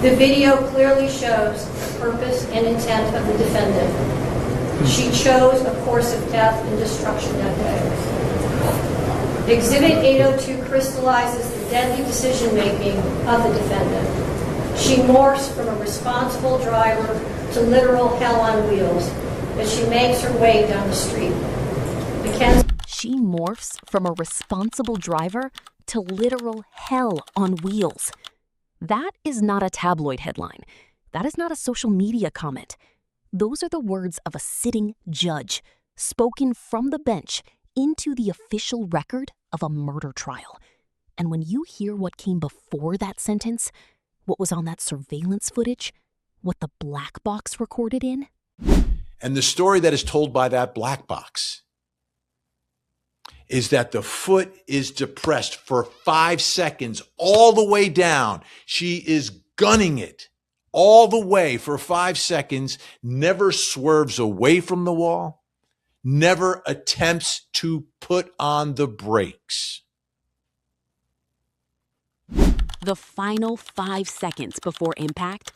The video clearly shows the purpose and intent of the defendant. She chose a course of death and destruction that day. Exhibit 802 crystallizes the deadly decision-making of the defendant. She morphs from a responsible driver to literal hell on wheels as she makes her way down the street. She morphs from a responsible driver to literal hell on wheels. That is not a tabloid headline. That is not a social media comment. Those are the words of a sitting judge, spoken from the bench into the official record of a murder trial. And when you hear what came before that sentence, what was on that surveillance footage, what the black box recorded in. And the story that is told by that black box is that the foot is depressed for 5 seconds all the way down. She is gunning it all the way for 5 seconds, never swerves away from the wall, never attempts to put on the brakes. The final 5 seconds before impact,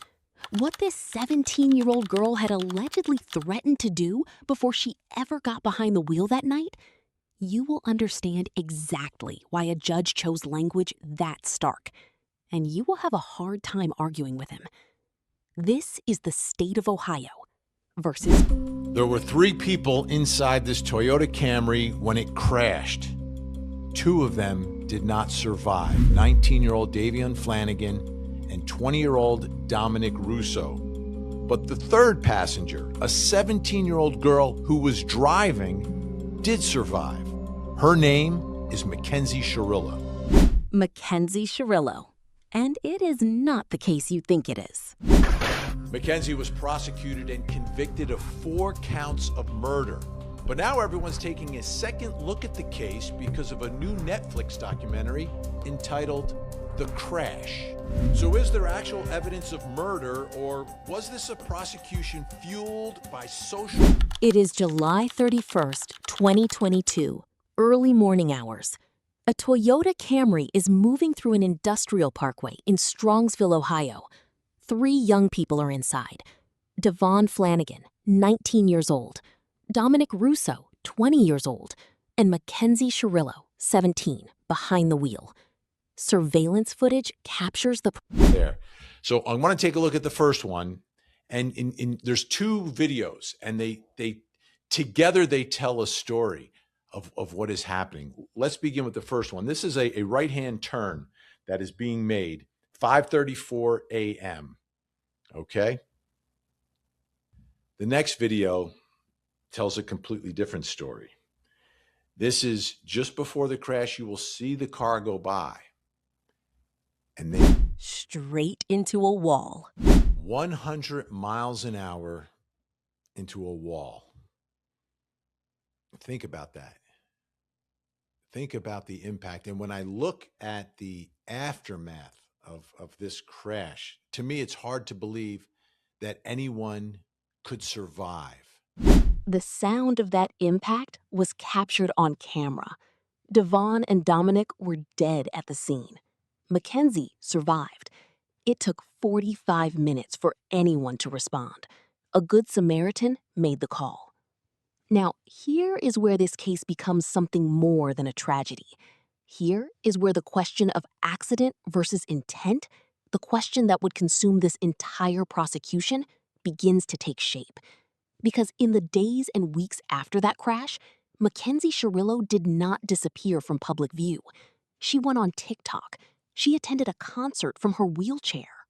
what this 17-year-old girl had allegedly threatened to do before she ever got behind the wheel that night, you will understand exactly why a judge chose language that stark, and you will have a hard time arguing with him. This is the state of Ohio versus... There were 3 people inside this Toyota Camry when it crashed. 2 of them did not survive, 19-year-old DaVon Flanigan and 20-year-old Dominic Russo. But the third passenger, a 17-year-old girl who was driving, did survive. Her name is McKenzie Sharillo. McKenzie Sharillo. And it is not the case you think it is. McKenzie was prosecuted and convicted of 4 counts of murder. But now everyone's taking a second look at the case because of a new Netflix documentary entitled The Crash. So is there actual evidence of murder, or was this a prosecution fueled by social... It is July 31st, 2022, early morning hours. A Toyota Camry is moving through an industrial parkway in Strongsville, Ohio. 3 young people are inside. DaVon Flanigan, 19 years old. Dominic Russo, 20 years old. And McKenzie Sharillo, 17, behind the wheel. Surveillance footage captures the... There. So I want to take a look at the first one. And there's 2 videos, and they together they tell a story of what is happening. Let's begin with the first one. This is a right-hand turn that is being made, 5:34 a.m. Okay? The next video tells a completely different story. This is just before the crash. You will see the car go by. And then straight into a wall. 100 miles an hour into a wall. Think about that. Think about the impact. And when I look at the aftermath of this crash, to me, it's hard to believe that anyone could survive. The sound of that impact was captured on camera. DaVon and Dominic were dead at the scene. McKenzie survived. It took 45 minutes for anyone to respond. A Good Samaritan made the call. Now, here is where this case becomes something more than a tragedy. Here is where the question of accident versus intent, the question that would consume this entire prosecution, begins to take shape. Because in the days and weeks after that crash, McKenzie Sharillo did not disappear from public view. She went on TikTok. She attended a concert from her wheelchair.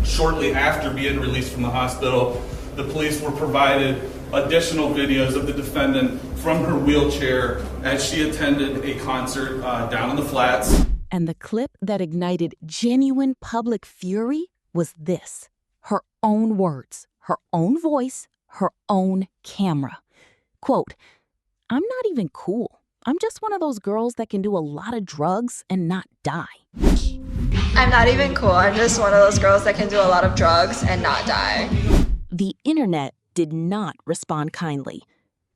Shortly after being released from the hospital, the police were provided additional videos of the defendant from her wheelchair as she attended a concert down in the flats. And the clip that ignited genuine public fury was this. Her own words, her own voice, her own camera. Quote, "I'm not even cool. I'm just one of those girls that can do a lot of drugs and not die." I'm not even cool. I'm just one of those girls that can do a lot of drugs and not die. The internet did not respond kindly,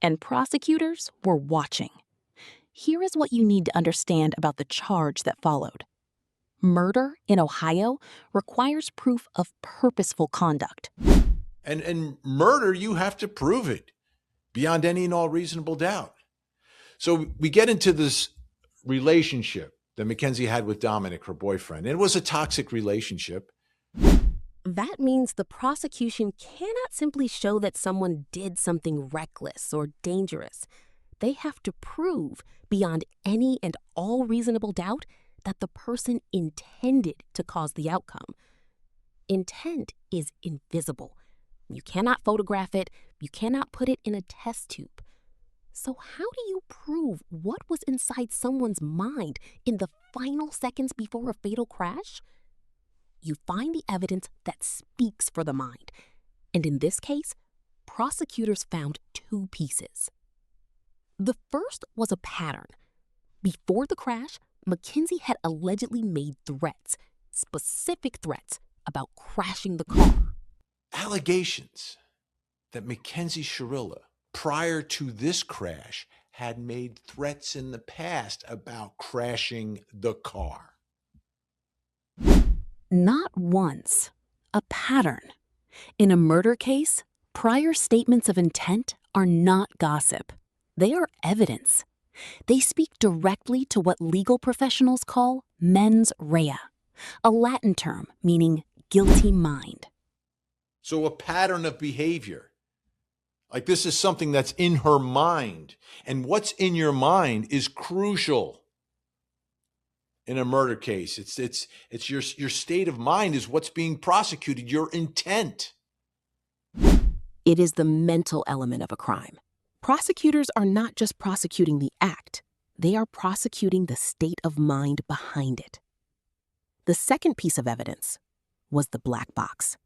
and prosecutors were watching. Here is what you need to understand about the charge that followed. Murder in Ohio requires proof of purposeful conduct. And murder, you have to prove it beyond any and all reasonable doubt. So we get into this relationship that McKenzie had with Dominic, her boyfriend. And it was a toxic relationship. That means the prosecution cannot simply show that someone did something reckless or dangerous. They have to prove beyond any and all reasonable doubt that the person intended to cause the outcome. Intent is invisible. You cannot photograph it. You cannot put it in a test tube. So how do you prove what was inside someone's mind in the final seconds before a fatal crash? You find the evidence that speaks for the mind. And in this case, prosecutors found two pieces. The first was a pattern. Before the crash, McKenzie had allegedly made threats, specific threats, about crashing the car. Allegations that McKenzie Sharillo, prior to this crash, had made threats in the past about crashing the car. Not once, a pattern. In a murder case, prior statements of intent are not gossip. They are evidence. They speak directly to what legal professionals call mens rea, a Latin term meaning guilty mind. So a pattern of behavior. Like this is something that's in her mind. And what's in your mind is crucial in a murder case. It's your state of mind is what's being prosecuted, your intent. It is the mental element of a crime. Prosecutors are not just prosecuting the act, they are prosecuting the state of mind behind it. The second piece of evidence was the black box.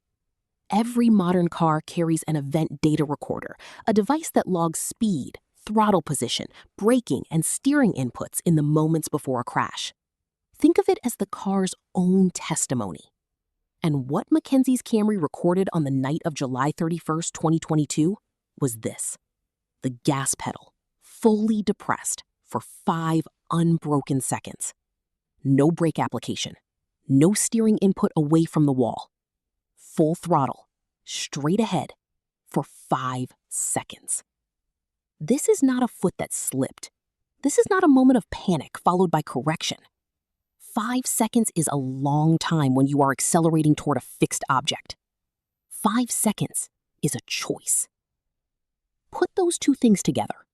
Every modern car carries an event data recorder, a device that logs speed, throttle position, braking, and steering inputs in the moments before a crash. Think of it as the car's own testimony. And what McKenzie's Camry recorded on the night of July 31st, 2022 was this: the gas pedal, fully depressed for 5 unbroken seconds. No brake application, no steering input away from the wall. Full throttle, straight ahead, for 5 seconds. This is not a foot that slipped. This is not a moment of panic followed by correction. 5 seconds is a long time when you are accelerating toward a fixed object. 5 seconds is a choice. Put those two things together: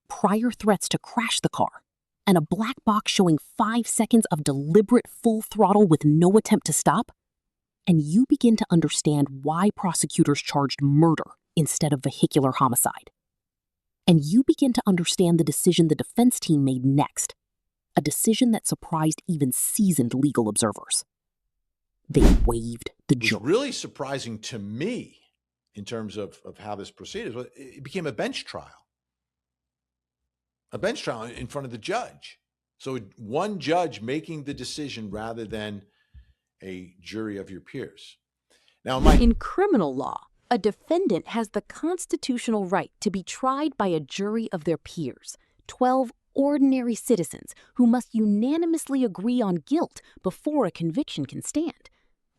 prior threats to crash the car and a black box showing 5 seconds of deliberate full throttle with no attempt to stop, and you begin to understand why prosecutors charged murder instead of vehicular homicide. And you begin to understand the decision the defense team made next, a decision that surprised even seasoned legal observers. They waived the jury. It was really surprising to me in terms of how this proceeded. It became a bench trial. A bench trial in front of the judge. So one judge making the decision rather than a jury of your peers. Now, in criminal law, a defendant has the constitutional right to be tried by a jury of their peers, 12 ordinary citizens who must unanimously agree on guilt before a conviction can stand.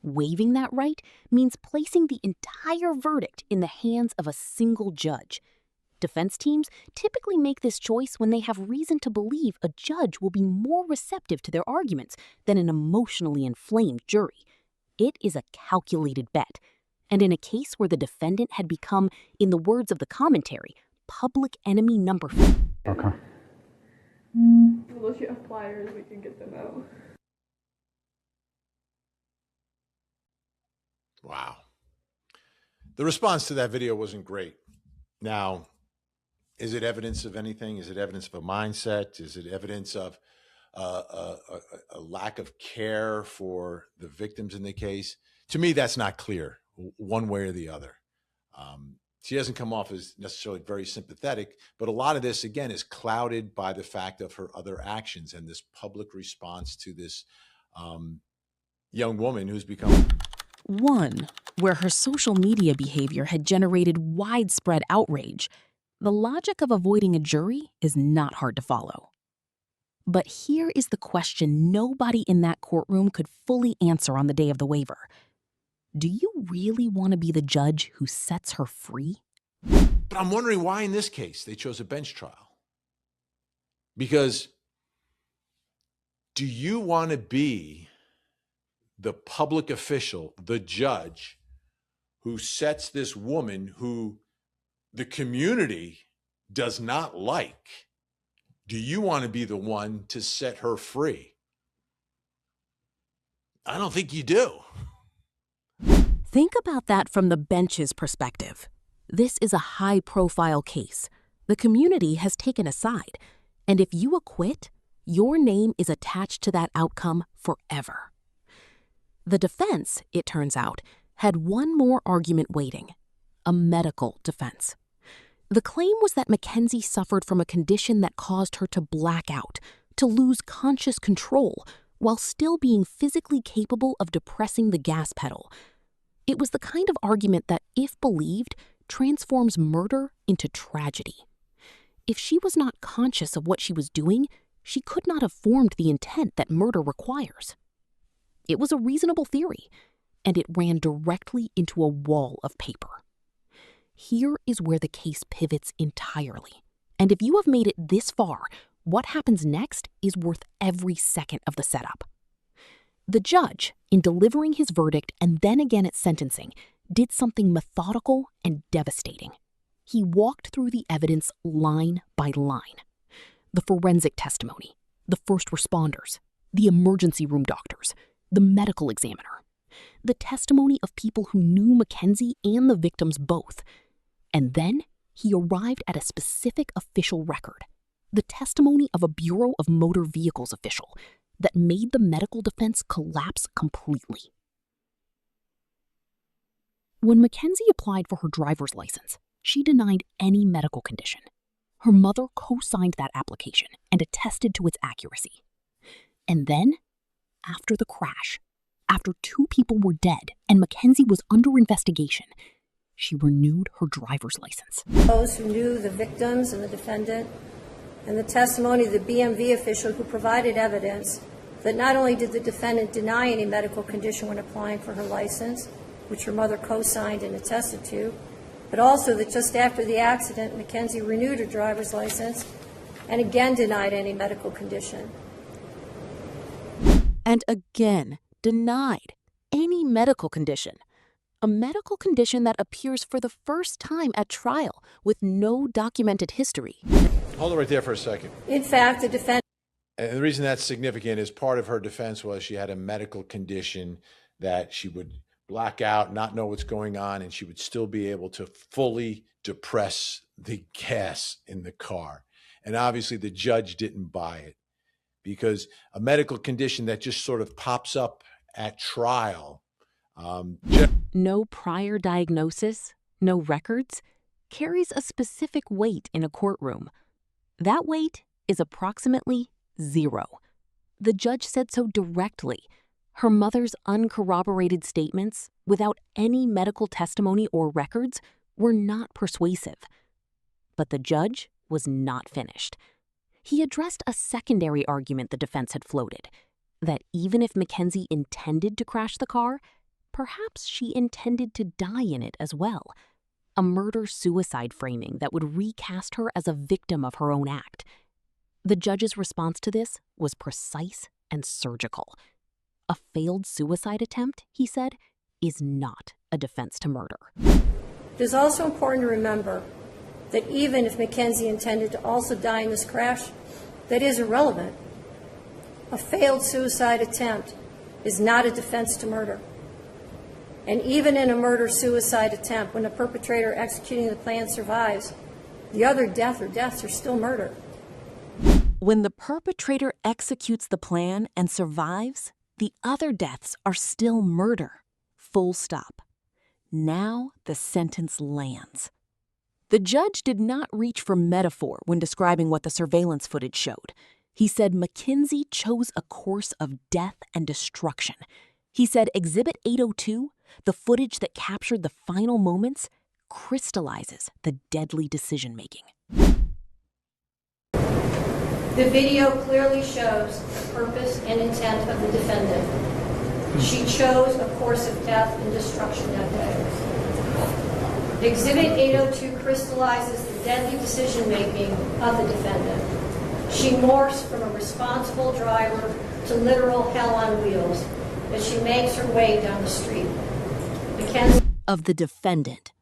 Waiving that right means placing the entire verdict in the hands of a single judge. Defense teams typically make this choice when they have reason to believe a judge will be more receptive to their arguments than an emotionally inflamed jury. It is a calculated bet. And in a case where the defendant had become, in the words of the commentary, public enemy number 4. Okay. Unless you have pliers, we can get them out. Wow. The response to that video wasn't great. Now, is it evidence of anything? Is it evidence of a mindset? Is it evidence of a lack of care for the victims in the case? To me, that's not clear one way or the other. She doesn't come off as necessarily very sympathetic, but a lot of this, again, is clouded by the fact of her other actions and this public response to this young woman who's become... One, where her social media behavior had generated widespread outrage. The logic of avoiding a jury is not hard to follow. But here is the question nobody in that courtroom could fully answer on the day of the waiver. Do you really want to be the judge who sets her free? But I'm wondering why in this case they chose a bench trial. Because do you want to be the public official, the judge, who sets this woman who the community does not like? Do you want to be the one to set her free? I don't think you do. Think about that from the bench's perspective. This is a high-profile case. The community has taken a side, and if you acquit, your name is attached to that outcome forever. The defense, it turns out, had one more argument waiting: a medical defense. The claim was that McKenzie suffered from a condition that caused her to black out, to lose conscious control, while still being physically capable of depressing the gas pedal. It was the kind of argument that, if believed, transforms murder into tragedy. If she was not conscious of what she was doing, she could not have formed the intent that murder requires. It was a reasonable theory, and it ran directly into a wall of paper. Here is where the case pivots entirely. And if you have made it this far, what happens next is worth every second of the setup. The judge, in delivering his verdict and then again at sentencing, did something methodical and devastating. He walked through the evidence line by line. The forensic testimony, the first responders, the emergency room doctors, the medical examiner, the testimony of people who knew McKenzie and the victims both. And then he arrived at a specific official record, the testimony of a Bureau of Motor Vehicles official that made the medical defense collapse completely. When McKenzie applied for her driver's license, she denied any medical condition. Her mother co-signed that application and attested to its accuracy. And then, after the crash, after 2 people were dead and McKenzie was under investigation, she renewed her driver's license. Those who knew the victims and the defendant, and the testimony of the BMV official who provided evidence that not only did the defendant deny any medical condition when applying for her license, which her mother co-signed and attested to, but also that just after the accident, McKenzie renewed her driver's license and again denied any medical condition. And again denied any medical condition. A medical condition that appears for the first time at trial with no documented history. Hold it right there for a second. In fact, the defendant... And the reason that's significant is part of her defense was she had a medical condition that she would black out, not know what's going on, and she would still be able to fully depress the gas in the car. And obviously the judge didn't buy it, because a medical condition that just sort of pops up at trial. No prior diagnosis, no records, carries a specific weight in a courtroom. That weight is approximately 0. The judge said so directly. Her mother's uncorroborated statements, without any medical testimony or records, were not persuasive. But the judge was not finished. He addressed a secondary argument the defense had floated, that even if McKenzie intended to crash the car, perhaps she intended to die in it as well. A murder-suicide framing that would recast her as a victim of her own act. The judge's response to this was precise and surgical. A failed suicide attempt, he said, is not a defense to murder. It is also important to remember that even if McKenzie intended to also die in this crash, that is irrelevant. A failed suicide attempt is not a defense to murder. And even in a murder-suicide attempt, when the perpetrator executing the plan survives, the other death or deaths are still murder. When the perpetrator executes the plan and survives, the other deaths are still murder. Full stop. Now the sentence lands. The judge did not reach for metaphor when describing what the surveillance footage showed. He said McKenzie chose a course of death and destruction. He said Exhibit 802, the footage that captured the final moments, crystallizes the deadly decision-making. The video clearly shows the purpose and intent of the defendant. She chose a course of death and destruction that day. Exhibit 802 crystallizes the deadly decision-making of the defendant. She morphs from a responsible driver to literal hell on wheels as she makes her way down the street. McKenzie Of the defendant.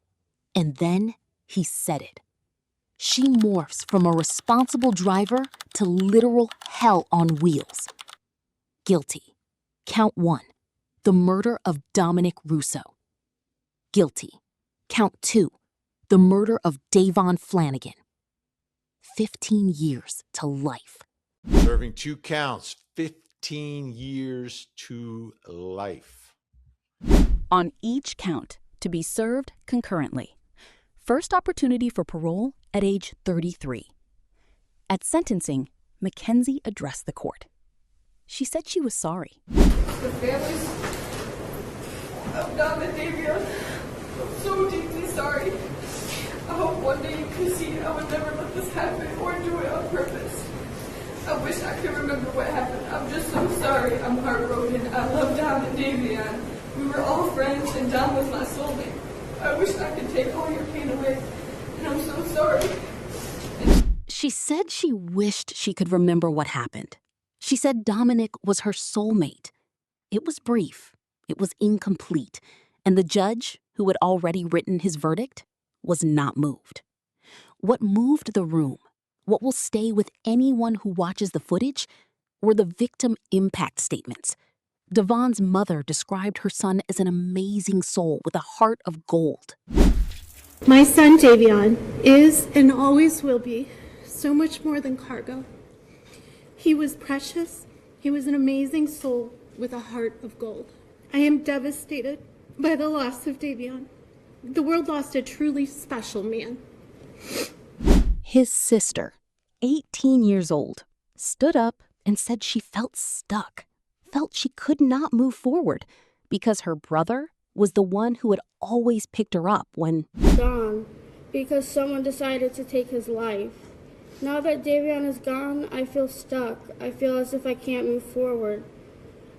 And then he said it. She morphs from a responsible driver to literal hell on wheels. Guilty. Count 1. The murder of Dominic Russo. Guilty. Count 2. The murder of DaVon Flanigan. 15 years to life. Serving 2 counts, 15 years to life. On each count, to be served concurrently. First opportunity for parole at age 33. At sentencing, McKenzie addressed the court. She said she was sorry. The families of Dom and DaVon, I'm so deeply sorry. I hope one day you can see I would never let this happen or do it on purpose. I wish I could remember what happened. I'm just so sorry. I'm heartbroken. I love Dom and DaVon. We were all friends and Dom was my soulmate. I wish I could take all your pain away, and I'm so sorry. She said she wished she could remember what happened. She said Dominic was her soulmate. It was brief, it was incomplete, and the judge, who had already written his verdict, was not moved. What moved the room, what will stay with anyone who watches the footage, were the victim impact statements. DaVon's mother described her son as an amazing soul with a heart of gold. My son DaVon is and always will be so much more than cargo. He was precious. He was an amazing soul with a heart of gold. I am devastated by the loss of DaVon. The world lost a truly special man. His sister, 18 years old, stood up and said she felt stuck, felt she could not move forward because her brother was the one who had always picked her up when gone because someone decided to take his life. Now that DaVon is gone, I feel stuck. I feel as if I can't move forward.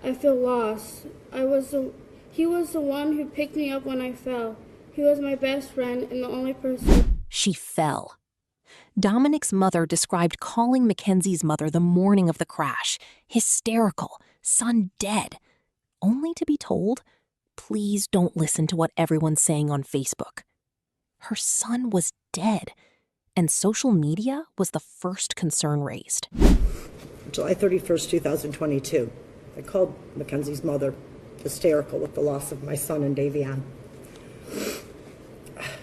I feel lost. He was the one who picked me up when I fell. He was my best friend and the only person. She fell. Dominic's mother described calling Mackenzie's mother the morning of the crash, hysterical, son dead, only to be told, please don't listen to what everyone's saying on Facebook. Her son was dead, and social media was the first concern raised. July 31st, 2022, I called Mackenzie's mother, hysterical with the loss of my son and DaVon.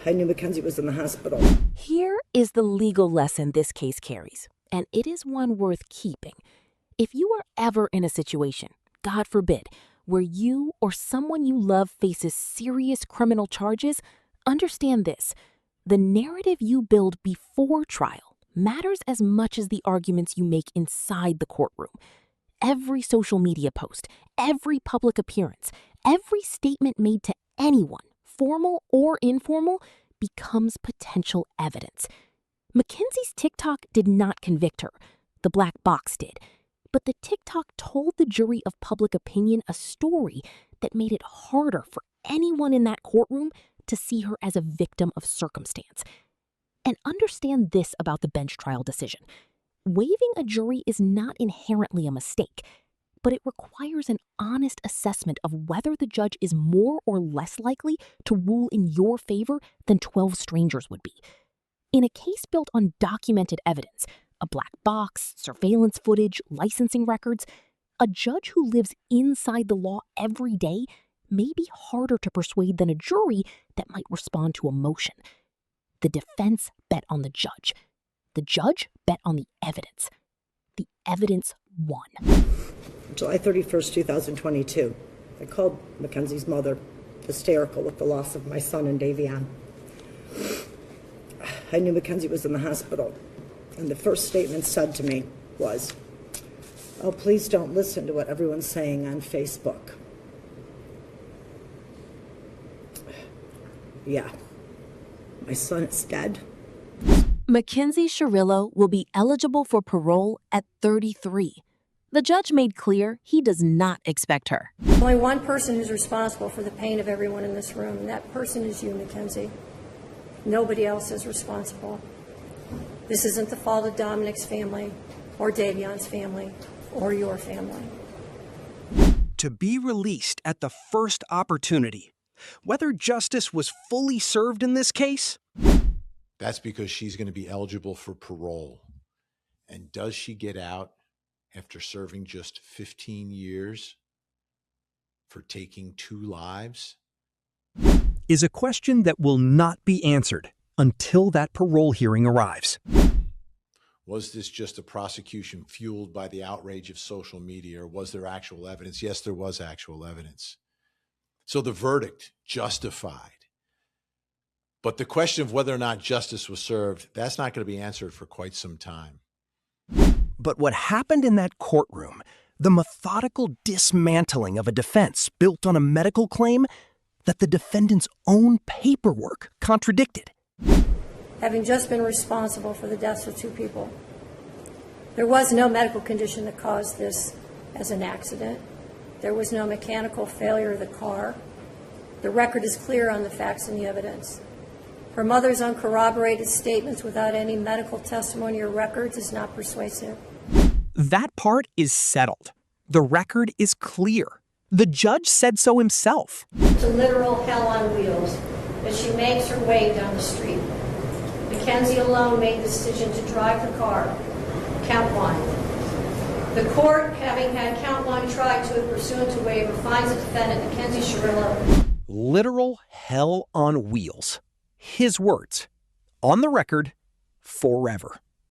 I knew Mackenzie was in the hospital. Here is the legal lesson this case carries, and it is one worth keeping. If you are ever in a situation, God forbid, where you or someone you love faces serious criminal charges, understand this. The narrative you build before trial matters as much as the arguments you make inside the courtroom. Every social media post, every public appearance, every statement made to anyone, formal or informal, becomes potential evidence. Mackenzie's TikTok did not convict her. The black box did. But the TikTok told the jury of public opinion a story that made it harder for anyone in that courtroom to see her as a victim of circumstance. And understand this about the bench trial decision. Waiving a jury is not inherently a mistake, but it requires an honest assessment of whether the judge is more or less likely to rule in your favor than 12 strangers would be. In a case built on documented evidence, a black box, surveillance footage, licensing records, a judge who lives inside the law every day may be harder to persuade than a jury that might respond to emotion. The defense bet on the judge. The judge bet on the evidence. The evidence won. July 31st, 2022, I called Mackenzie's mother, hysterical with the loss of my son and DaVon. I knew Mackenzie was in the hospital, and the first statement said to me was, "Oh, please don't listen to what everyone's saying on Facebook." Yeah, my son is dead. McKenzie Sharillo will be eligible for parole at 33. The judge made clear he does not expect her. Only one person who's responsible for the pain of everyone in this room, and that person is you, McKenzie. Nobody else is responsible. This isn't the fault of Dominic's family, or DaVon's family, or your family. To be released at the first opportunity, whether justice was fully served in this case? That's because she's going to be eligible for parole. And does she get out after serving just 15 years for taking 2 lives? Is a question that will not be answered until that parole hearing arrives. Was this just a prosecution fueled by the outrage of social media, or was there actual evidence? Yes, there was actual evidence. So the verdict justified. But the question of whether or not justice was served, that's not going to be answered for quite some time. But what happened in that courtroom, the methodical dismantling of a defense built on a medical claim that the defendant's own paperwork contradicted. Having just been responsible for the deaths of 2 people, there was no medical condition that caused this as an accident. There was no mechanical failure of the car. The record is clear on the facts and the evidence. Her mother's uncorroborated statements without any medical testimony or records is not persuasive. That part is settled. The record is clear. The judge said so himself. It's a literal hell on wheels as she makes her way down the street. McKenzie alone made the decision to drive the car. Count 1. The court, having had count 1 tried to it pursuant to waiver, finds the defendant, McKenzie Sharillo. Literal hell on wheels. His words. On the record, forever.